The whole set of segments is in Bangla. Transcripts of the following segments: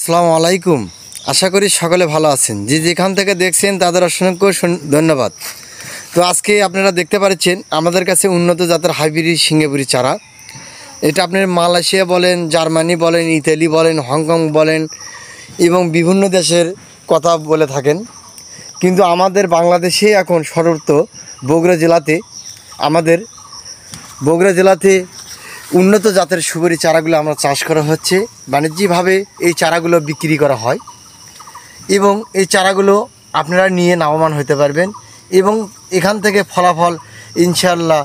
আসসালামু আলাইকুম। আশা করি সকলে ভালো আছেন। যেখান থেকে দেখছেন তাদের অসংখ্য ধন্যবাদ। তো আজকে আপনারা দেখতে পাচ্ছেন আমাদের কাছে উন্নত জাতের হাইব্রিড সিঙ্গাপুরি চারা। এটা আপনার মালয়েশিয়া বলেন, জার্মানি বলেন, ইতালি বলেন, হংকং বলেন এবং বিভিন্ন দেশের কথা বলে থাকেন, কিন্তু আমাদের বাংলাদেশে এখন সর্বত্র বগুড়া জেলাতে উন্নত জাতের সুপারি চারাগুলো আমরা চাষ করা হচ্ছে। বাণিজ্যিকভাবে এই চারাগুলো বিক্রি করা হয় এবং এই চারাগুলো আপনারা নিয়ে লাভবান হতে পারবেন এবং এখান থেকে ফলাফল ইনশাআল্লাহ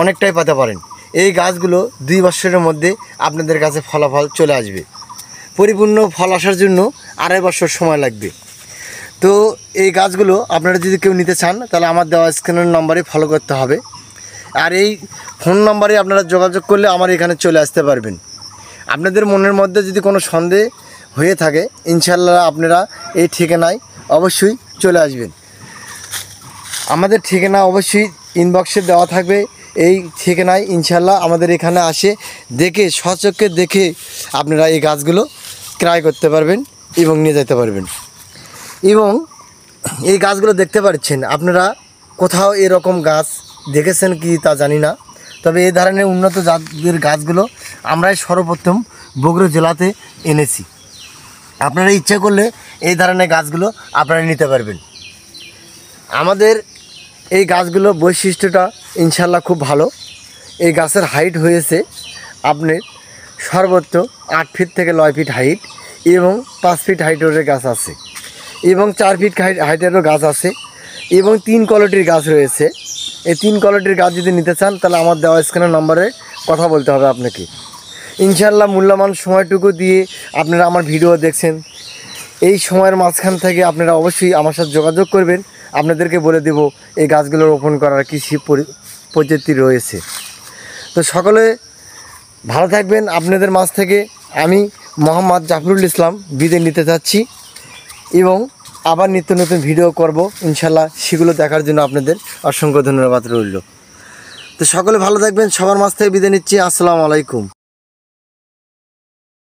অনেকটাই পেতে পারেন। এই গাছগুলো 2 বছরের মধ্যে আপনাদের কাছে ফলাফল চলে আসবে। পরিপূর্ণ ফল আসার জন্য 2.5 বছর সময় লাগবে। তো এই গাছগুলো আপনারা যদি কেউ নিতে চান তাহলে আমার দেওয়া স্ক্রিনের নম্বরে ফলো করতে হবে, আর এই ফোন নম্বরে আপনারা যোগাযোগ করলে আমার এখানে চলে আসতে পারবেন। আপনাদের মনের মধ্যে যদি কোনো সন্দেহ হয়ে থাকে ইনশাআল্লাহ আপনারা এই ঠিকানায় অবশ্যই চলে আসবেন। আমাদের ঠিকানা অবশ্যই ইনবক্সে দেওয়া থাকবে। এই ঠিকানায় ইনশাআল্লাহ আমাদের এখানে আসে দেখে স্বচক্ষে দেখে আপনারা এই গাছগুলো ক্রয় করতে পারবেন এবং নিয়ে যেতে পারবেন। এবং এই গাছগুলো দেখতে পাচ্ছেন আপনারা কোথাও এরকম গাছ দেখেছেন কি তা জানি না, তবে এই ধরনের উন্নত জাতের গাছগুলো আমরাই সর্বপ্রথম বগুড়া জেলাতে এনেছি। আপনারা ইচ্ছা করলে এই ধরনের গাছগুলো আপনারা নিতে পারবেন। আমাদের এই গাছগুলো বৈশিষ্ট্যটা ইনশাল্লাহ খুব ভালো। এই গাছের হাইট হয়েছে আপনার সর্বোচ্চ 8 ফিট থেকে 9 ফিট হাইট এবং 5 ফিট হাইটের গাছ আছে এবং 4 ফিট হাইটেরও গাছ আছে এবং 3 কোয়ালিটির গাছ রয়েছে। এই 3 কোয়ালিটির গাছ যদি নিতে চান তাহলে আমার দেওয়া স্ক্রিনের নম্বরে কথা বলতে হবে আপনাকে। ইনশাআল্লাহ মূল্যবান সময়টুকু দিয়ে আপনারা আমার ভিডিও দেখছেন, এই সময়ের মাঝখান থেকে আপনারা অবশ্যই আমার সাথে যোগাযোগ করবেন। আপনাদেরকে বলে দেব এই গাছগুলো রোপণ করার কী পদ্ধতি রয়েছে। তো সকলে ভালো থাকবেন। আপনাদের মাঝ থেকে আমি মোহাম্মদ জাফরুল ইসলাম বিদায় নিতে চাচ্ছি এবং আবার নিত্য নতুন ভিডিও করব ইনশাল্লাহ। সেগুলো দেখার জন্য আপনাদের অসংখ্য ধন্যবাদ রইল। তো সকলে ভালো থাকবেন। সবার মাঝ থেকে বিদায় নিচ্ছি। আসসালামু আলাইকুম।